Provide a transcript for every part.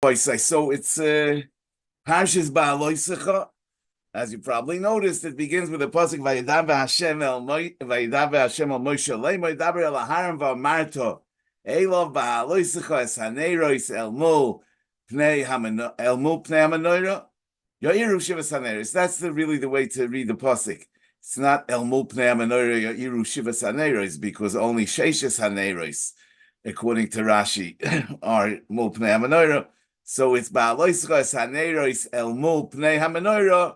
So it's Parshas Behaloscha. As you probably noticed, it begins with the pasuk Vayidaber Hashem el Moshe Leimo Daber el Aharon v'Amarto Elov Behaloscha es Haneros el Mul Pnei Hamanoira Yoiru Shivas Haneros. That's really the way to read the pasuk. It's not el Mul Pnei Hamanoira Yoiru Shivas Haneros because only Sheishes Haneros, according to Rashi, are Mul Pnei Hamanoira. So it's Behaloscha es Haneros el Mul Pnei Hamanoira.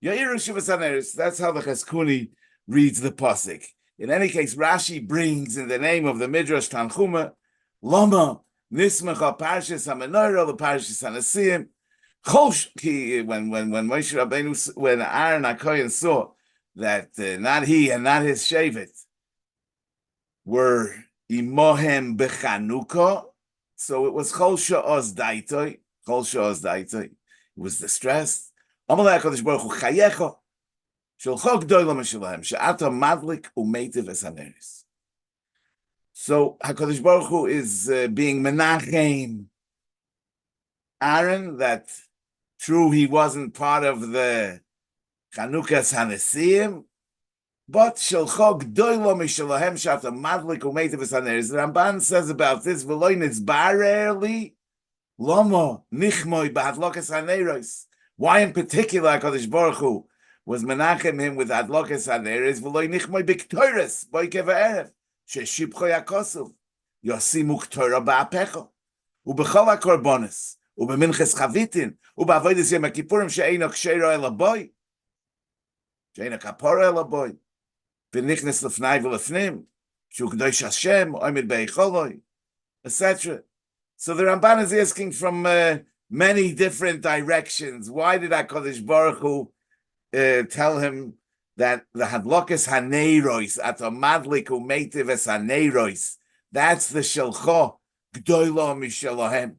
That's how the Cheskuni reads the pasuk. In any case, Rashi brings in the name of the Midrash Tanchuma, Lama Nismacha Parshas HaMenorah, the Parshas HaNesim. When Moshe Rabbeinu, when Aaron HaKohen saw that not he and not his shevet were imohem bechanukah, so it was Chol Sha'oz Daitoi. Chol Sha'oz Daitoi. He was distressed. Amalei HaKadosh Baruch Hu chayecha shelcho gdoila mishalahem she'ata madlik umeitiv es haneris. So HaKadosh Baruch Hu is being menachem Aaron that true he wasn't part of the Chanukas Hanesim, but shelcho gdoila mishalahem she'ata madlik umeitiv es haneris. The Ramban says about this v'loy nitzbarerli lama nichmoi b'hadlokas haneros. Why in particular HaKadosh Baruch Hu was menachem him with adlokas haneres v'loy nichmoi b'ktoires boike v'erev sheshibcho yakosuv yosimu ktoira ba'apecho u'b'chol hakorbonos u'b'minches chavitin u'b'avodas yom kippurim she'eino k'sheiro elaboy she'eino kapora elaboy v'nichnes lefnai v'lefnim shu k'dosh Hashem oimid be'icholoi, etc. So the Ramban is asking from many different directions. Why did HaKadosh Baruch Hu tell him that the hadlokas haneros atomadlik umeitiv es haneros? That's the shelcho gdoilo mishalahem.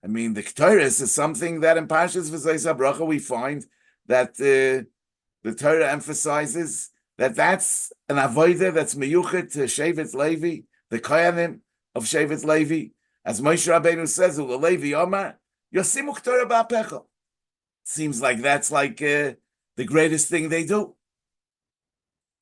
I mean, the Ketores is something that in Parshas V'zayis HaBracha we find that the Torah emphasizes that that's an avodah that's meyuchet to Shevet Levi, the koyanim of Shevet Levi, as Moshe Rabbeinu says, U'levi Omar. Yosimu k'torah ba'apecha. Seems like that's like the greatest thing they do.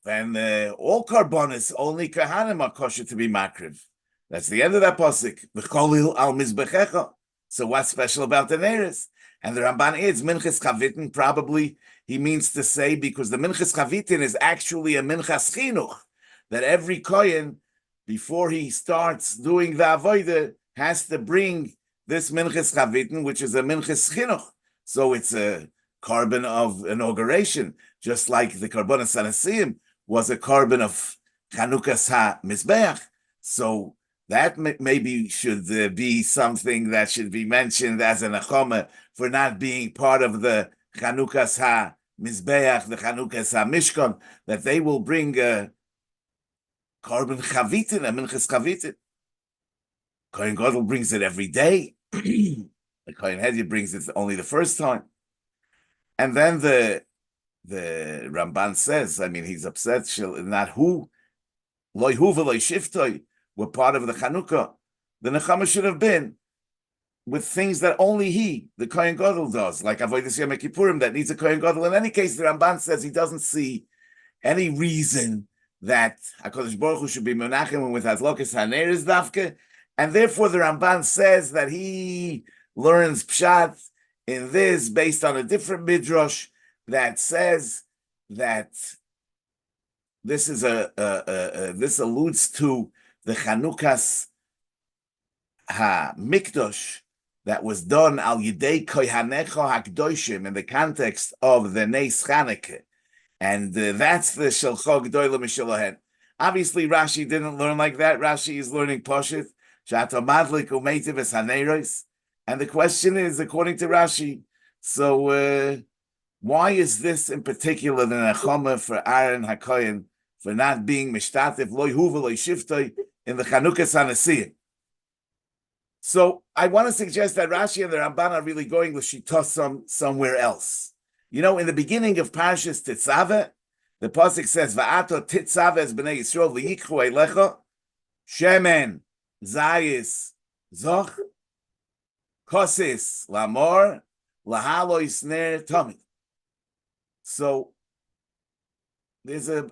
And all karbonis, only kahanim are kosher to be makriv. That's the end of that pasuk. V'cholil al mizbechecha. So what's special about the neres? And the Ramban adds minchas chavitin. Probably he means to say because the minchas chavitin is actually a minchas chinuch, that every kohen before he starts doing the avodah has to bring this minchas chavitin, which is a minchas chinuch. So it's a carbon of inauguration, just like the karbonas hanesim was a carbon of chanukas ha-mizbeach. So that maybe should be something that should be mentioned as an achoma for not being part of the chanukas ha-mizbeach, the chanukas ha-mishkan, that they will bring a carbon chavitin, a minchas chavitin. Kohen Gadol brings it every day. The Kohen Hedya brings it only the first time. And then the Ramban says, I mean, he's upset, not who, loy hu v'loy shiftoi, were part of the Chanukah. The Nechama should have been with things that only he, the Kohen Gadol, does, like Avodas Yom Kippurim, that needs a Kohen Gadol. In any case, the Ramban says he doesn't see any reason that HaKadosh Baruch Hu should be menachem with Hadlokas Haneres Dafke. And therefore, the Ramban says that he learns Pshat in this based on a different midrash that says that this is this alludes to the Chanukas HaMikdosh that was done al Yidei Kohanecho HaKdoshim in the context of the Neis Chanukah, and that's the Shelcho Gdoila Mishalahen. Obviously, Rashi didn't learn like that. Rashi is learning Poshet. And the question is, according to Rashi, so why is this in particular the nechama for Aaron HaKohen for not being mishtatif loy hu v'loy shiftoi in the Chanukas Hanesim? So I want to suggest that Rashi and the Ramban are really going l'shita somewhere else. You know, in the beginning of Parshas Tetzaveh, the pasuk says, "Va'ato Tetzaveh es b'nei Yisrael v'yikchu eilecha shemen." Zayis Zoch kosis lamor lahalois ner tamid. So there's a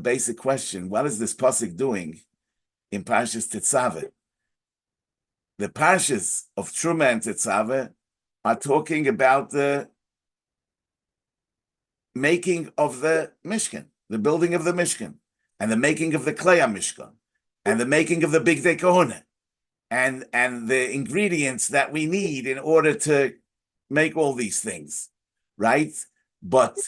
basic question. What is this pasuk doing in Parshas Tetzaveh? The Parshas of Truma and Tetzaveh are talking about the making of the Mishkan, the building of the Mishkan, and the making of the Klei Mishkan, and the making of the Big Day Kahuna, and the ingredients that we need in order to make all these things, right? But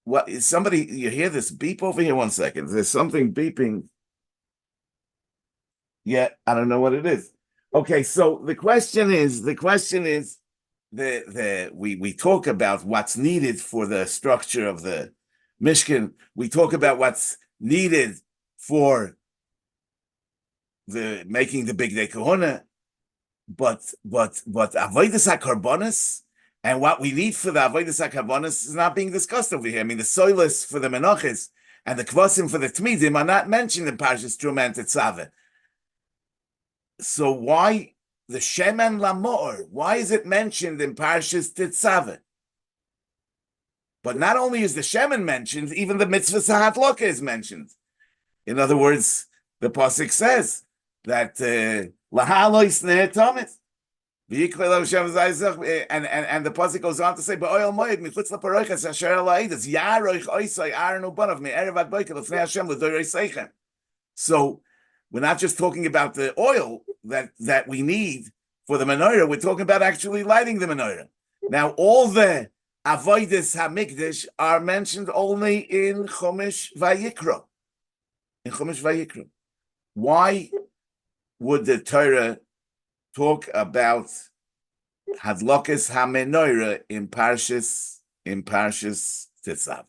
what is somebody? You hear this beep over here? 1 second. There's something beeping. Yeah, I don't know what it is. Okay, so the question is, we talk about what's needed for the structure of the Mishkan. We talk about what's needed for the making the Big Day Kahuna, but avodas hakarbonis and what we need for the avodas hakarbonis is not being discussed over here. I mean, the soilis for the menachos and the kvasim for the tmidim are not mentioned in Parshas Truma and Tetzaveh. So why the shemen lamor? Why is it mentioned in Parshas Tetzaveh? But not only is the shemen mentioned, even the mitzvah sahatloka is mentioned. In other words, the pasuk says that lahalois ner tamid. And the pasuk goes on to say, "Ba'oil moed michutz laparoiches asher alaidas yaroich oisai aron ubanav me'erev ad boikel lefnei Hashem l'doirei seichem." So we're not just talking about the oil that we need for the menorah. We're talking about actually lighting the menorah. Now, all the avodas hamikdash are mentioned only in Chumash Vayikra. In Chumash Vayikra, why would the Torah talk about hadlokas hamenorah in Parshas Tetzaveh?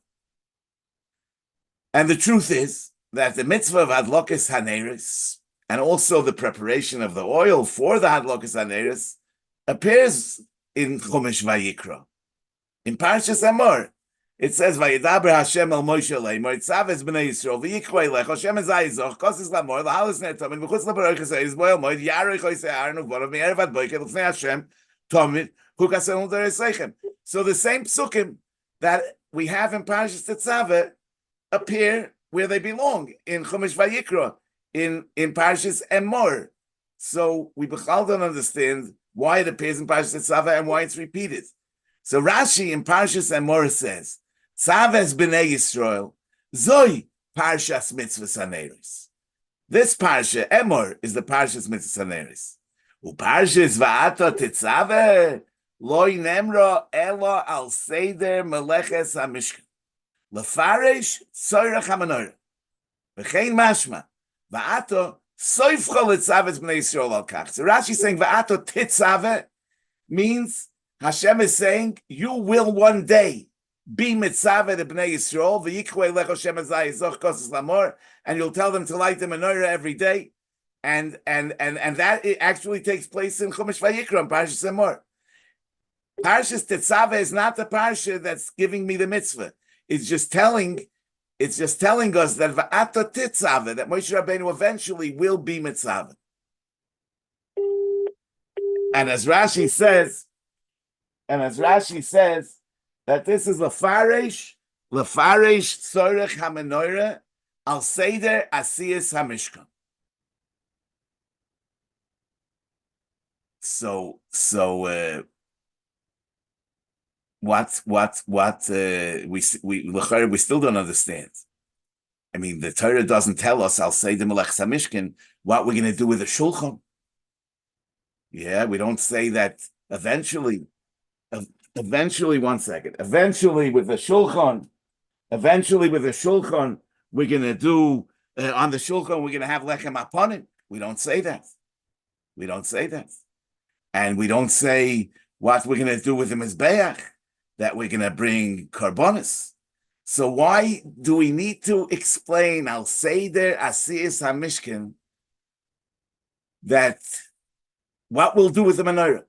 And the truth is that the mitzvah of hadlokas haneris and also the preparation of the oil for the hadlokas haneris appears in Chumash Vayikra. In Parshas Amor, it says, "Vayidaber Hashem el Moshe leimor tzaves b'nei Yisrael v'yikroi lech Hashem ezayizach kosis lamor l'halos netamid v'chutz l'baroiches ha'is boel moed yaroich oisei aron u'varav me'erev ad boiker l'fnei Hashem tamid hukasem l'derei seichem." So the same psukim that we have in Parshas Tetzaveh appear where they belong in Chumash Vayikra, in Parshas Emor. So we b'chal don't understand why it appears in Parshas Tetzaveh and why it's repeated. So Rashi in Parshas Emor says, "Tzaves b'nei Yisrael zoi Parshas mitzvahs haneros." This Parsha Emor is the Parshas mitzvahs haneros. U'Parshas va'ata Tetzaveh lo nemra elo al seder meleches hamishkan lefaresh tzorach hamenorah v'chein mashma va'ata soifcha letzaves b'nei Yisrael al kach. So Rashi is saying va'ata Tetzaveh means Hashem is saying, you will one day be mitzaveh the Bnei Yisrael, v'yikwei lech Hashem ezayizach kosis lamor, and you'll tell them to light the menorah every day, and that it actually takes place in Chumash Vayikra, in Parshas Emor. Parshas Tetzaveh is not the parsha that's giving me the mitzvah. It's just telling us that va'ata Tetzaveh, that Moshe Rabbeinu eventually will be mitzaveh. And as Rashi says that this is lefaresh tzorech hamenorah al seder asiyas hamishkan. So what we still don't understand. I mean, the Torah doesn't tell us al seder melech hamishkan what we're going to do with the shulchan. Yeah, we don't say that eventually, 1 second. Eventually with the shulchan, we're going to do, on the shulchan, we're going to have lechem aponim. We don't say that. And we don't say what we're going to do with the mizbeach, that we're going to bring karbonis. So why do we need to explain al seder asiyas hamishkan that what we'll do with the menorah?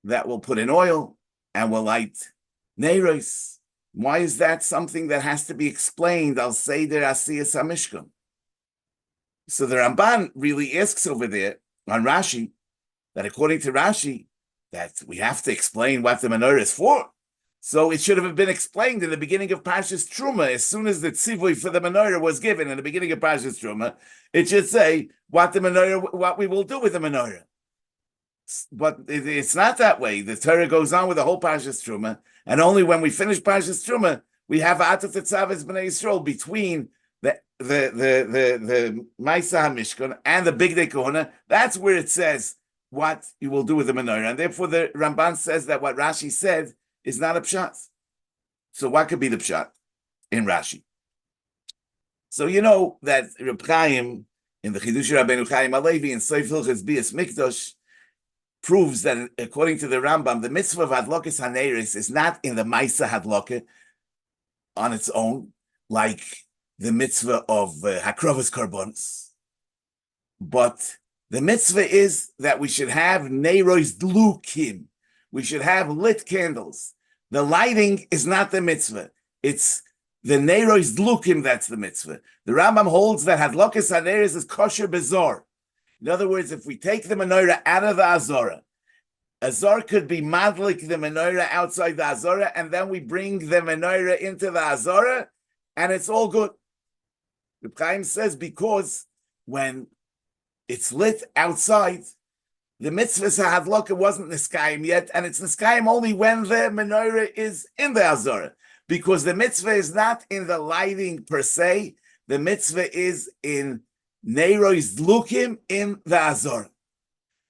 That we'll put in oil and we'll light neiros. Why is that something that has to be explained? Al seder asiyas hamishkan. So the Ramban really asks over there on Rashi, that according to Rashi, that we have to explain what the menorah is for. So it should have been explained in the beginning of Parshas Truma. As soon as the tzivui for the menorah was given in the beginning of Parshas Truma, it should say what we will do with the menorah. But it's not that way. The Torah goes on with the whole Parshas Truma, and only when we finish Parshas Truma, we have Atat Tetzaves Bnei Yisrael between the Maisa HaMishkan and the Big Day Kohuna. That's where it says what you will do with the menorah, and therefore the Ramban says that what Rashi said is not a pshat. So what could be the pshat in Rashi? So you know that Reb Chaim in the Chidush Rabbeinu Chaim Alevi in Seif Hilchos Bias Mikdash proves that according to the Rambam, the mitzvah of Hadlokas Haneris is not in the Maisa Hadloka on its own, like the mitzvah of Hakrovas Karbonos, but the mitzvah is that we should have Neiros Dlukim. We should have lit candles. The lighting is not the mitzvah. It's the Neiros Dlukim that's the mitzvah. The Rambam holds that Hadlokas Haneris is kosher bezor. In other words, if we take the menorah out of the Azora, Azor could be madlik the menorah outside the Azora, and then we bring the menorah into the Azora, and it's all good. Reb Chaim says because when it's lit outside, the mitzvah Hadloka wasn't niskayim yet, and it's niskayim only when the menorah is in the Azora, because the mitzvah is not in the lighting per se. The mitzvah is in Neiros Dlukim in the Azor.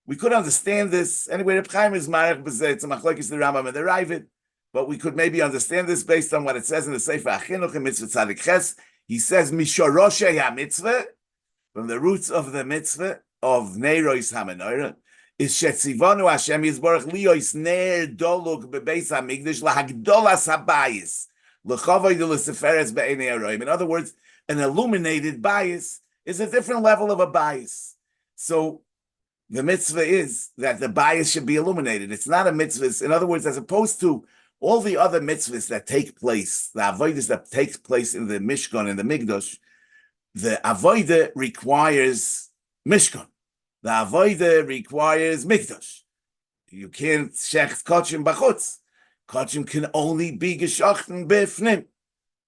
We could understand this. Anyway, Reb Chaim is marech b'zeh. It's a machlokes the Rambam and the Ravid, but we could maybe understand this based on what it says in the Sefer Achinuch in Mitzvah Tzadik Ches. He says, Mishoroshe ha-mitzvah, from the roots of the mitzvah of Neiros ha-menorah, is shetzivonu Hashem Yisborach liyos ner doluk bebeis ha-migdash lahagdolas ha-bayis l'chavod l'seferes be'enei haroim. In other words, an illuminated bias is a different level of a bias. So the mitzvah is that the bias should be illuminated. It's not a mitzvah. In other words, as opposed to all the other mitzvahs that take place, the avodas that takes place in the Mishkan and the Migdosh, the avodah requires Mishkan. The avodah requires Migdosh. You can't shecht kachim b'chutz. Kachim can only be geshachten b'fnim.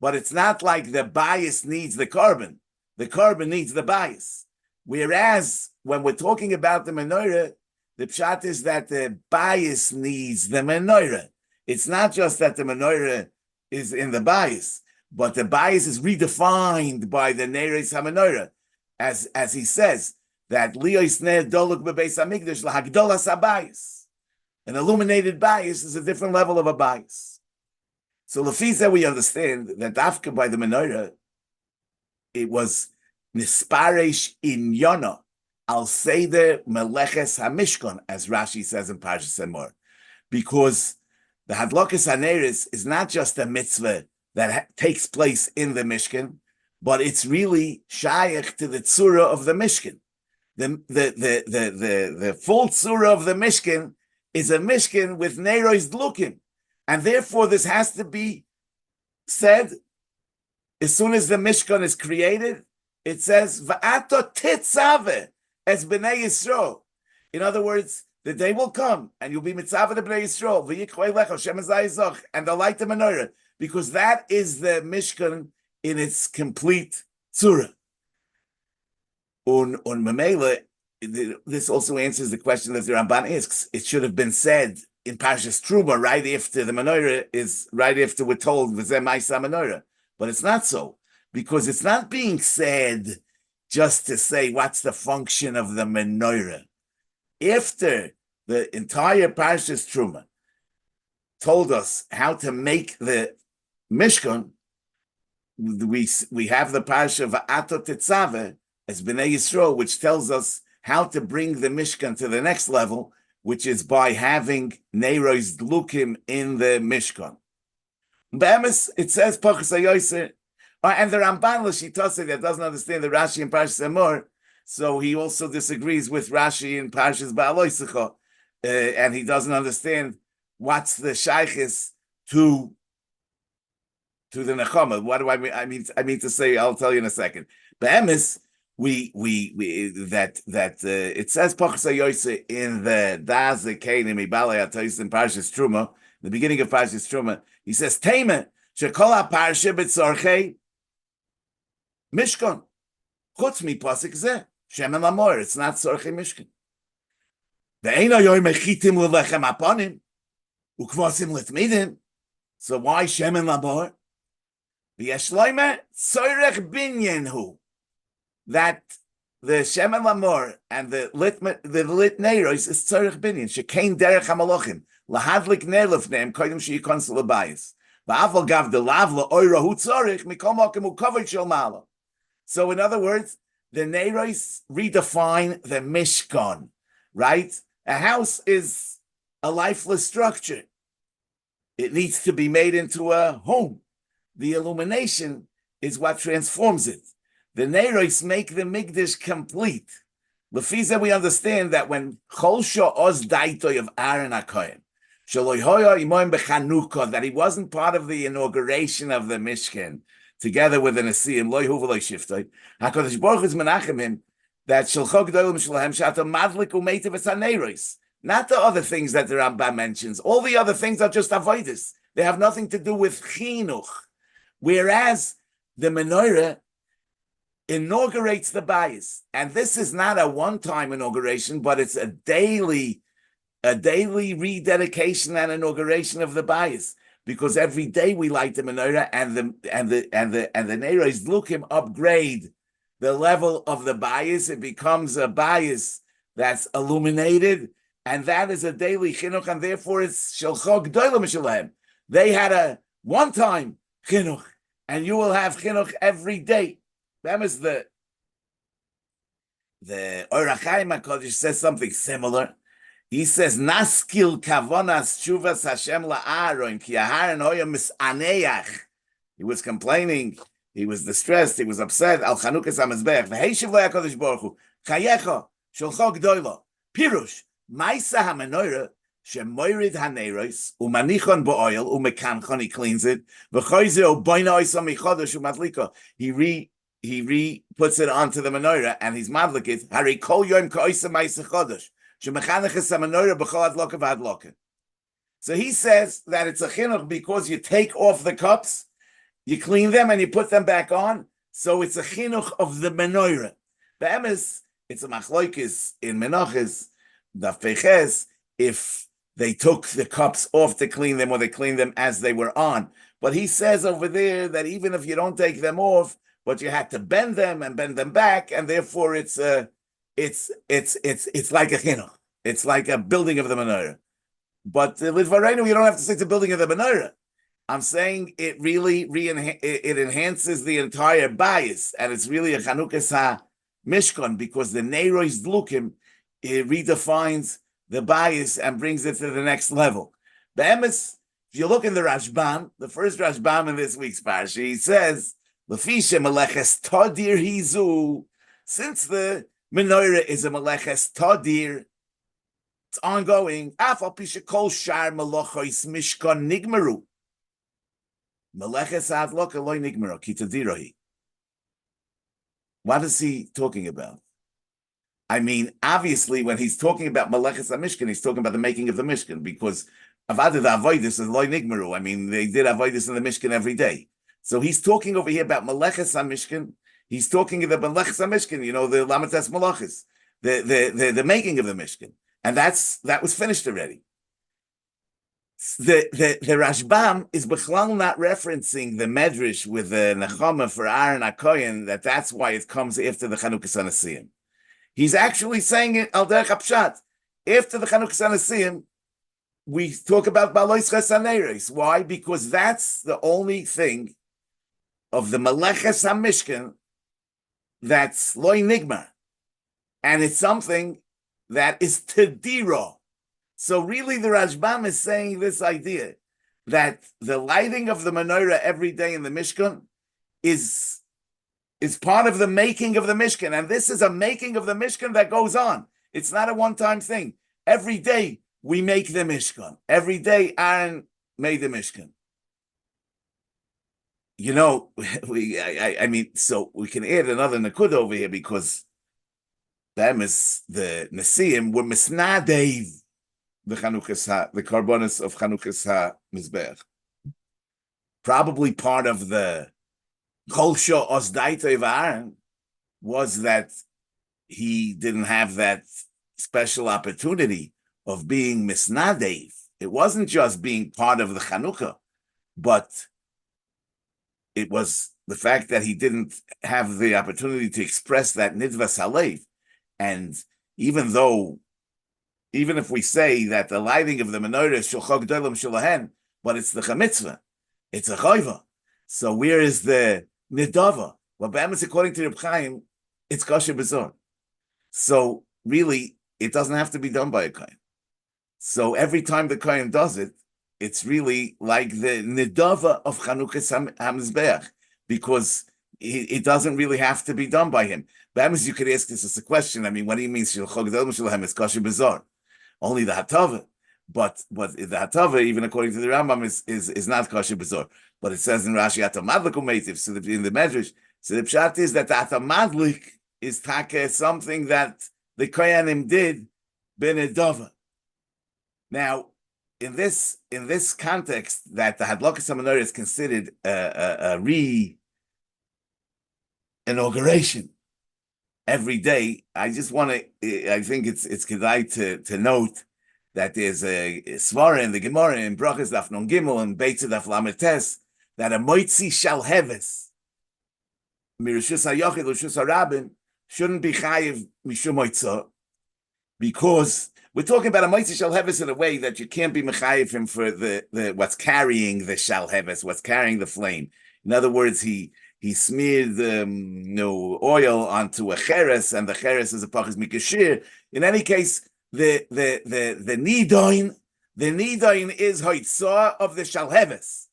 But it's not like the bias needs the carbon. The carbon needs the bias. Whereas when we're talking about the menorah, the pshat is that the bias needs the menorah. It's not just that the menorah is in the bias, but the bias is redefined by the Neiros HaMenorah, as he says that Liyos ner doluk bebeis hamikdash lahagdolas habayis. An illuminated bias is a different level of a bias. So Lefiza, we understand that after by the menorah, it was nisparesh inyana al seder meleches hamishkan, as Rashi says in Parshas Emor, because the Hadlokas Haneris is not just a mitzvah that takes place in the Mishkan, but it's really shayach to the tzura of the Mishkan. The full tzura of the Mishkan is a Mishkan with Neiros Dlukim, and therefore this has to be said as soon as the Mishkan is created. It says Va'ato titzave as b'nei Yisrael. In other words, the day will come and you'll be mitzvah the bnei Yisrael, v'yikwei lecha Shem Zayizach, and they'll light the menorah, because that is the Mishkan in its complete tzura. On Mamela, this also answers the question that the Ramban asks. It should have been said in Parshas Truma right after the menorah is, right after we're told v'zeh ma'isa menorah, but it's not so, because it's not being said just to say what's the function of the menorah. After the entire Parshas Truma told us how to make the Mishkan, we have the Parsha Va'ato Tetzaveh as Bnei Yisrael, which tells us how to bring the Mishkan to the next level, which is by having Neiros Dlukim in the Mishkan. Be'emes, it says Pachas HaYoser, and the Ramban L'Shitase that doesn't understand the Rashi in Parshas Emor, so he also disagrees with Rashi in Parshas Behaloscha, and he doesn't understand what's the shaykhis to the Nechama. What do I mean? I mean to say, I'll tell you in a second. Be'emes, it says Pachas Yoyse in the Das Kenim Ibalei Atois in Parshas Truma, the beginning of Parshas Truma. He says Tema Shekol HaParsha B'Tzorchei Mishkan Chutz Mi Pasuk Zeh Shemen Lamor. It's not Tzorchei Mishkan. Ve'eino Yoy Mechitim L'Lechem Aponim Ukvosim L'Tmidim. So why Shemen Lamor? V'Yeshloime Tzorech Binyan Hu. That the Shemen Lamor and the lit neiros is tzorich binyan shekein derech hamalochim lahadlik ner lefneim koydem sheyikons lebayis va'aval gav de lavla oira hu tzorich mikol mokem hu kavod shel mala. So in other words, the neiros redefine the mishkan, right? A house is a lifeless structure. It needs to be made into a home. The illumination is what transforms it. The Neiros make the Migdash complete. Lefiza, we understand that when Cholsha Oz Daitoy of Aaron HaKohen, Shaloi Hoya Imoim Bechanukah, that he wasn't part of the inauguration of the Mishkan, together with the Nesiim, Loi Hu V'loi Shiftoi, HaKadosh Baruch Hu Menachem him, that Shalcho G'dolim Shalahem Shata Madlik Umeitav Es HaNeiros. Not the other things that the Rambam mentions. All the other things are just avoidus. They have nothing to do with Chinuch. Whereas the Menorah inaugurates the bayis, and this is not a one-time inauguration, but it's a daily rededication and inauguration of the bayis, because every day we light the menorah, and the neiros lukim upgrade the level of the bayis. It becomes a bayis that's illuminated, and that is a daily chinuch, and therefore it's shelcho g'dolim mishalem. They had a one-time chinuch, and you will have chinuch every day. That is the Orach Chaim HaKodesh says something similar. He says, Naskil kavonas tshuvas Hashem la'aron ki aharon hoya misaneach. He was complaining, he was distressed, he was upset. Al Chanukas HaMizbeach. V'heishiv lo HaKodesh Baruch Hu. Chayecha sholcho g'doylo. Pirush. Maisa HaMenorah shemoirid haneiros umanichon bo'oil umekanchon, he cleans it. V'choyzeh u'boina oisam michodesh umadliko. He puts it onto the menorah, and he's madlik it. Hari kol yom ka'oisam ma'aseh chodesh shemechanechas hamenorah b'chol adloka v'adloka. So he says that it's a chinuch because you take off the cups, you clean them, and you put them back on. So it's a chinuch of the menorah. Be'emes, it's a machloikis in menachas, daf peches, if they took the cups off to clean them or they cleaned them as they were on. But he says over there that even if you don't take them off, but you had to bend them and bend them back, and therefore it's like a chinuch. It's like a building of the menorah. But lidvarenu, you don't have to say it's a building of the menorah. I'm saying it really it enhances the entire bias, and it's really a Chanukas ha-mishkan, because the neiros lukim, it redefines the bias and brings it to the next level. Be'emes, if you look in the Rashbam, the first Rashbam in this week's parsha, he says, Lefisha meleches tadir hizu. Since the menorah is a meleches tadir, it's ongoing. Afal pisha kol shar melochos mishkan nigmeru. Meleches adloka loy nigmeru ki tadirohi. What is he talking about? I mean, obviously, when he's talking about meleches hamishkan, he's talking about the making of the mishkan, because avada the avoidus is loy nigmeru. I mean, they did avoidus in the mishkan every day. So he's talking over here about Meleches HaMishkan. He's talking about Meleches HaMishkan, the Lamates Meleches, the making of the Mishkan. And that was finished already. The Rashbam is Bechlal not referencing the Medrash with the Nechama for Aaron HaKohen, that's why it comes after the Chanukas HaNesiyim. He's actually saying it al derech hapshat. After the Chanukas HaNesiyim, we talk about Balois Ches HaNeiros. Why? Because that's the only thing of the Meleches HaMishkan that's loy nigmar, and it's something that is tediro. So really the Rashbam is saying this idea that the lighting of the menorah every day in the Mishkan is part of the making of the Mishkan, and this is a making of the Mishkan that goes on. It's not a one-time thing. Every day we make the Mishkan. Every day Aaron made the Mishkan. I mean, so we can add another nakud over here because them is the Nesiim were misnadev the Karbonis of Chanukas HaMizbeach. Probably part of the Cholsha Osdaita of Aaron was that he didn't have that special opportunity of being misnadev. It wasn't just being part of the Chanukah, but it was the fact that he didn't have the opportunity to express that nidvas halev. And even if we say that the lighting of the menorah is shulchog dolam shulahen, but it's the chamitzvah, it's a chayva. So where is the nidava? Well, B'emes, according to Reb Chaim, it's kosher b'zor. So really, it doesn't have to be done by a kohen. So every time the kohen does it, it's really like the nidava of Chanukas HaMizbeach, because it doesn't really have to be done by him. B'emes, you could ask this as a question. I mean, what do you mean shulchog dolam shulahen is kosher b'zor? Only the hatava, but the hatava, even according to the Rambam, is not kosher b'zor. But it says in Rashi atamadlik umeitiv. So in the Medrash, so the pshat is that atamadlik is taka something that the koyanim did benedava. Now, in this context, that the hadlokas menorah is considered a re-inauguration every day. I just want to. I think it's kedai to note that there's a svara in the Gemara in Brachas Daf Non Gimel and Beitza Daf Lamed Tes that a moitzi shal heves mirishus hayochid l'shus harabim shouldn't be chayiv mishum moitza, because we're talking about a moitzi shal heves in a way that you can't be mechayiv him for the what's carrying the shal heves, what's carrying the flame. In other words, he smeared oil onto a cheres, and the cheres is a pachas mikashir. In any case, the nidoin is hoitzah of the shalheves,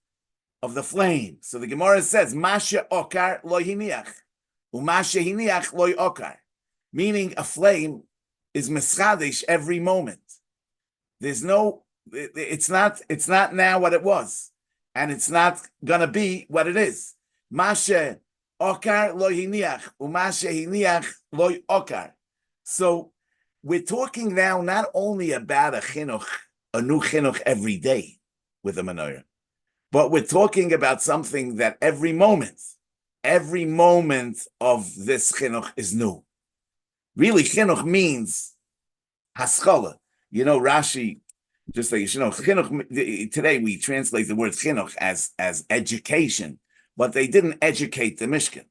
of the flame. So the Gemara says, Masha okar lo hiniach, umasha hiniach lo okar, meaning a flame is meschadish every moment. It's not now what it was, and it's not gonna be what it is. Masha okar lo hiniach, umasha hiniach lo okar. So we're talking now not only about a new chinuch every day with a menorah, but we're talking about something that every moment of this chinuch is new. Really, chinuch means haskalah. Rashi, just like chinuch. Today we translate the word chinuch as education, but they didn't educate the Mishkan,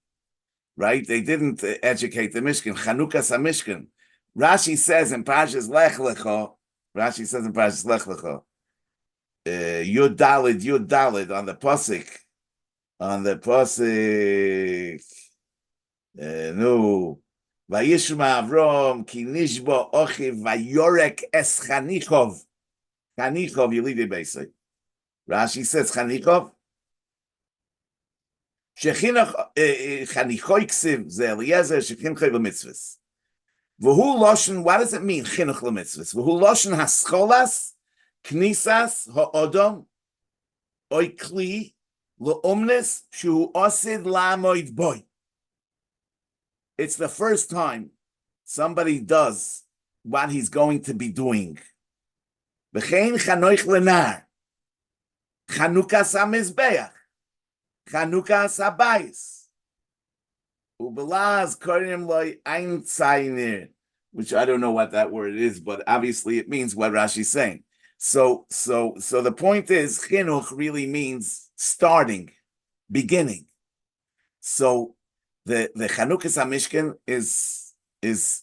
right? They didn't educate the Mishkan. Chanukas HaMishkan. Rashi says in Parshas Lech Lecha, Yud Dalid on the pasuk, Vayishma Avrom ki nishba ochiv vayorek es chanichov yilidei beisay. Rashi says chanichov shechinach chanichoi ksiv ze Eliezer shechinchoi l'mitzvahs. V'hu loshen, what does it mean, chinuch l'mitzvahs? V'hu loshen hascholas, knisas ha'odom, oy kli, l'omnes, shu osid la'amoid boy. It's the first time somebody does what he's going to be doing. V'chein chanoich lenar, chanukas ha'mizbeach, chanukas ha'bayis. Ubelaz korim loy ein tzayner, which I don't know what that word is, but obviously it means what Rashi's saying. So the point is, chinuch really means starting, beginning. So the Chanukas HaMishkan is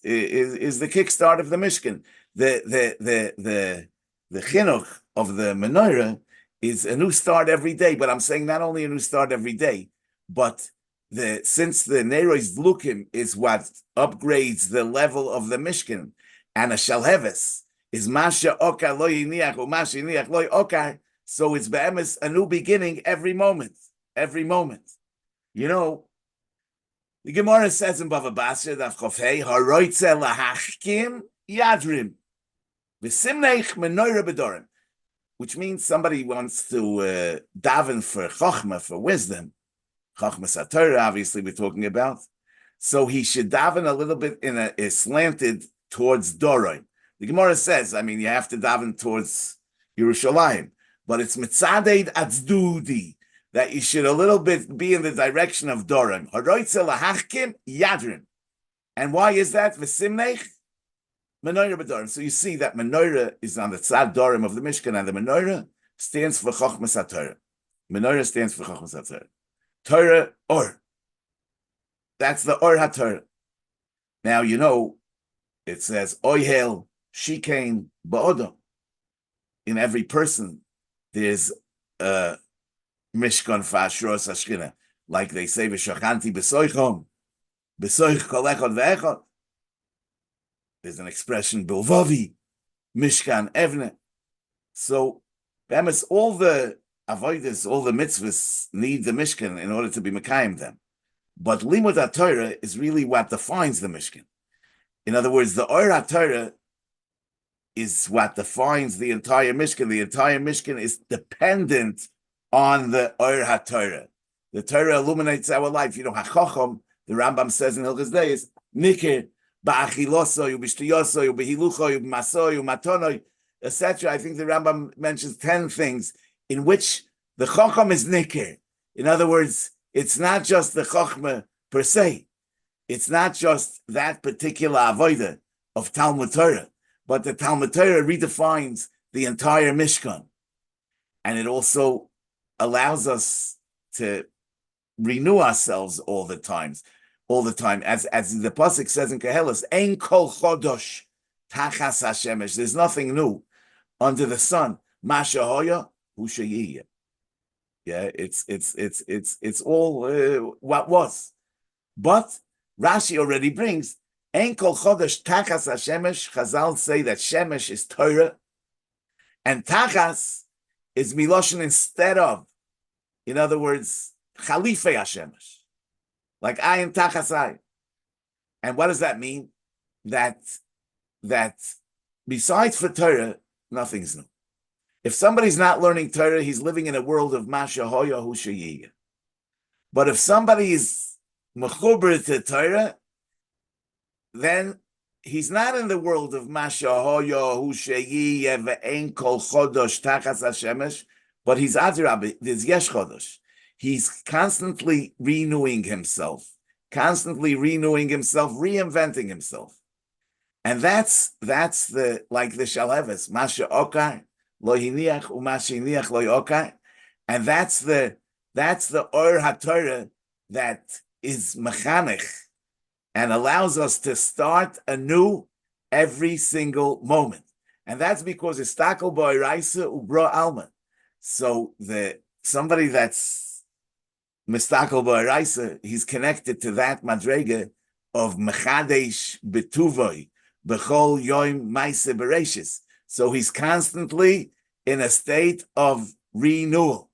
the kickstart of the Mishkan. The chinuch of the menorah is a new start every day. But I'm saying not only a new start every day, but since the Nerois Lukim is what upgrades the level of the Mishkan, and a Shalheves is Masha Okar Lo Yiniach or Masha Yiniach Lo Okar, so it's Be'emes a new beginning every moment. The Gemara says in Bava Basra Daf Chofei Haroitze Lahachkim Yadrim V'Simneich Menorah B'Dorim, which means somebody wants to daven for chokhmah, for wisdom. Chachmas HaTorah, obviously, we're talking about. So he should daven a little bit in a slanted towards Doroim. The Gemara says, I mean, you have to daven towards Yerushalayim, but it's mitzaded atzdudi, that you should a little bit be in the direction of Dorim. Haroitze lahachkim yadrim. And why is that? V'simnech menorah b'dorim. So you see that menorah is on the tzad Dorim of the Mishkan, and the menorah stands for Chochmas HaTorah. Menorah stands for Chochmas HaTorah. Torah, Or. That's the Or HaTorah. Now, you know, it says, Oyhel, Shikein, Ba'odom. In every person, there's a Mishkan Fashros Ashkina. Like they say, V'shachanti b'soichom, b'soich kol echad ve'echad. There's an expression, Bilvavi, Mishkan Evne. So, Bemis, all the avodas, all the mitzvahs need the Mishkan in order to be Mekayim them. But Limud HaTorah is really what defines the Mishkan. In other words, the Or HaTorah is what defines the entire Mishkan. The entire Mishkan is dependent on the Or HaTorah. The Torah illuminates our life. You know, HaChochom, the Rambam says in Hilchos Deis, Nikir, Ba'achiloso, B'shtiyoso, B'hilucho, B'maso, B'matono, etc. I think the Rambam mentions 10 things in which the Chochom is Nikir. In other words, it's not just the Chochmah per se. It's not just that particular avodah of Talmud Torah, but the Talmud Torah redefines the entire Mishkan. And it also allows us to renew ourselves all the time. As the Pasuk says in Kehelos, Ein kol chodosh tachas hashemesh. There's nothing new under the sun. Masha hoya hu sheyiyeh. Yeah, it's all what was. But Rashi already brings Ein kol chodesh tachas hashemesh. Chazal say that shemesh is Torah, and tachas is miloshin instead of. In other words, chalifei hashemesh, like ayin tachas ayin. And what does that mean? That besides for Torah, nothing's new. If somebody's not learning Torah, he's living in a world of masha hoya hu sheyiyeh. But if somebody is mechuber to Torah, then he's not in the world of masha hoya hu sheyiyeh ve'en kol chodosh tachas hashemesh, but he's adirab, there's yesh chodosh. He's constantly renewing himself, reinventing himself. And that's the, like the Shaleves, masha okar, lo hiniach u'masha hiniach lo yokar. And that's the Or HaTorah that is mechanech and allows us to start anew every single moment. And that's because istakel ba'iraisa ubra alma. So somebody that's mistakel ba'iraisa, he's connected to that madrega of mechadesh betuvoi b'chol yoim ma'ase bereshis. So he's constantly in a state of renewal.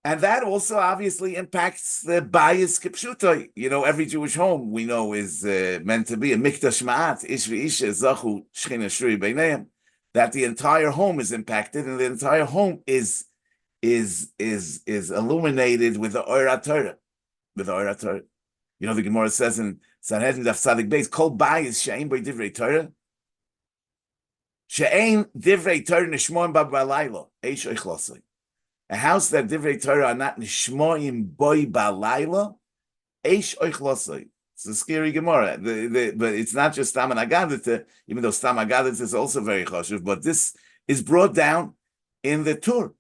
And that also obviously impacts the bayis kipshuto. You know, every Jewish home we know is meant to be a mikdash ma'at, ish v'isha zachu shchina shrui beineim. That the entire home is impacted, and the entire home is illuminated with the Or HaTorah. With the Or HaTorah. You know, the Gemara says in Sanhedrin Daf Tzadik Beis, Kol bayis she'ein by divrei Torah. She'ein divrei Torah nishmoim ba b'alaylo, eish oichlosoi. A house that divrei Torah are not nishmoim boy b'alaylo, eish oichlosoi. It's a scary Gemara, but it's not just Stam and Agadita, even though Stam Agadita is also very choshev, but this is brought down in the Tur,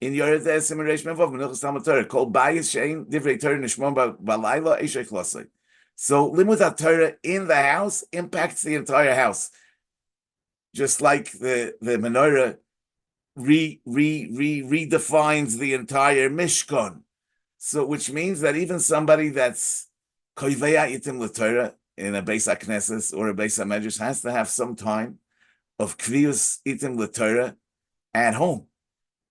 in Yored Esim and Reish Mevov, Menuchas Talmud Torah, called Bayis Shein Divrei Torah Nishmon B'Alayla Eish Eichlosei. So Limud HaTorah in the house impacts the entire house, just like the menorah redefines the entire Mishkan. So, which means that even somebody that's Koiveya itim l'Torah in a Beis HaKnesses or a Beis HaMedrash has to have some time of Kviyus itim l'Torah at home.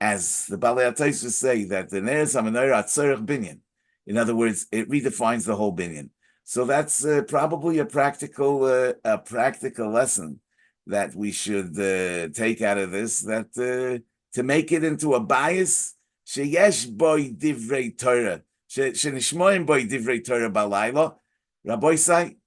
As the Balei HaTosfos say, that the Neres HaMenorah Atzorech Binyan. In other words, it redefines the whole binyan. So that's probably a practical lesson that we should take out of this, that to make it into a bias, sheyesh boy divrei Torah, שנשמעים בו divrei Torah balaylo. Rabbi say,